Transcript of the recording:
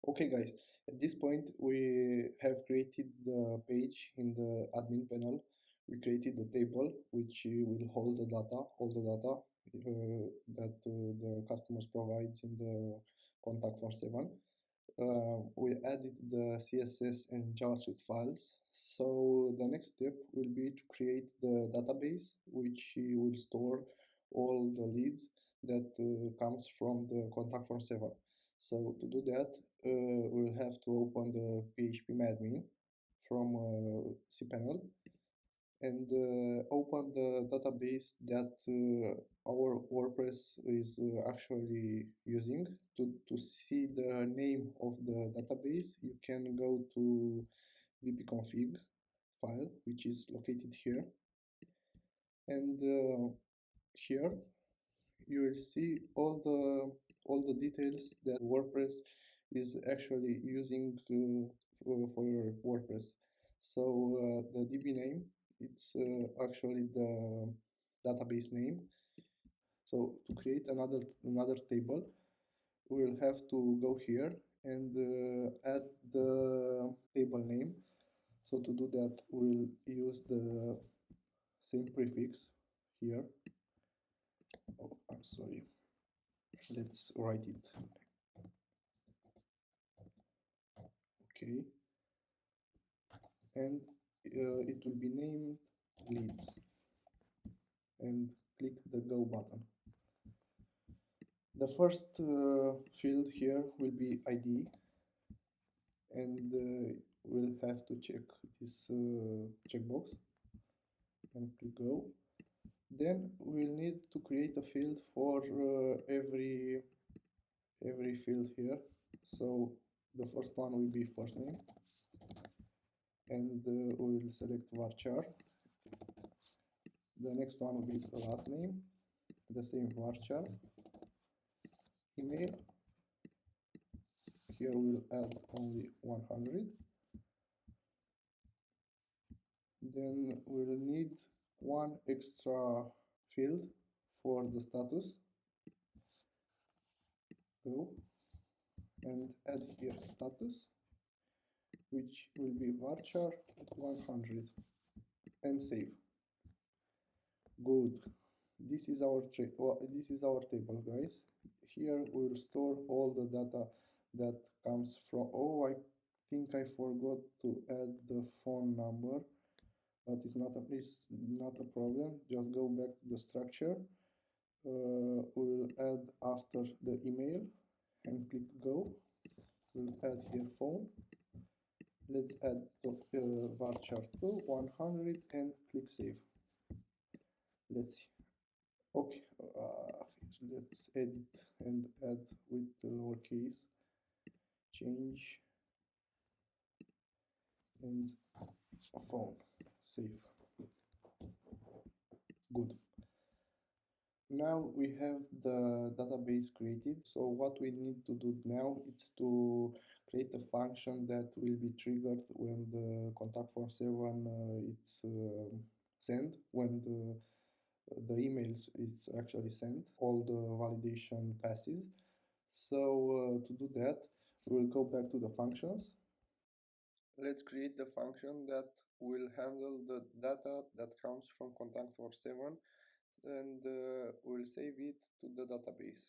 Okay guys, at this point we have created the page in the admin panel. We created the table which will hold all the data that the customers provides in the contact for 7. We added the CSS and JavaScript files. So the next step will be to create the database which will store all the leads that comes from the contact for 7. So to do that, we'll have to open the phpMadmin from cPanel and open the database that our Wordpress is actually using. To see the name of the database, you can go to vpconfig file, which is located here, and here you will see all the details that Wordpress is actually using for your Wordpress. So the DB name, it's actually the database name. So to create another table, we'll have to go here and add the table name. So to do that, we'll use the same prefix here. Oh, I'm sorry. Let's write it. Okay. And it will be named leads. And click the go button. The first field here will be ID. And we'll have to check this checkbox and click go. Then we'll need to create a field for every field here. So the first one will be first name, and we'll select varchar. The next one will be the last name, the same varchar. Email, here we'll add only 100. Then we'll need one extra field for the status. Go and add here status, which will be varchar 100, and save. Good. This is our table, guys. Here we'll store all the data that comes from. Oh, I think I forgot to add the phone number, but it's not a problem. Just go back to the structure. We'll add after the email and click go. We'll add here phone. Let's add varchar to 100 and click save. Let's see. Okay, let's edit and add with the lowercase, change, and phone, save. Good. Now we have the database created. So what we need to do now is to create a function that will be triggered when the contact for 7 it's sent, when the emails is actually sent, all the validation passes. So to do that, we'll go back to the functions. Let's create the function that will handle the data that comes from contact for 7, and we'll save it to the database.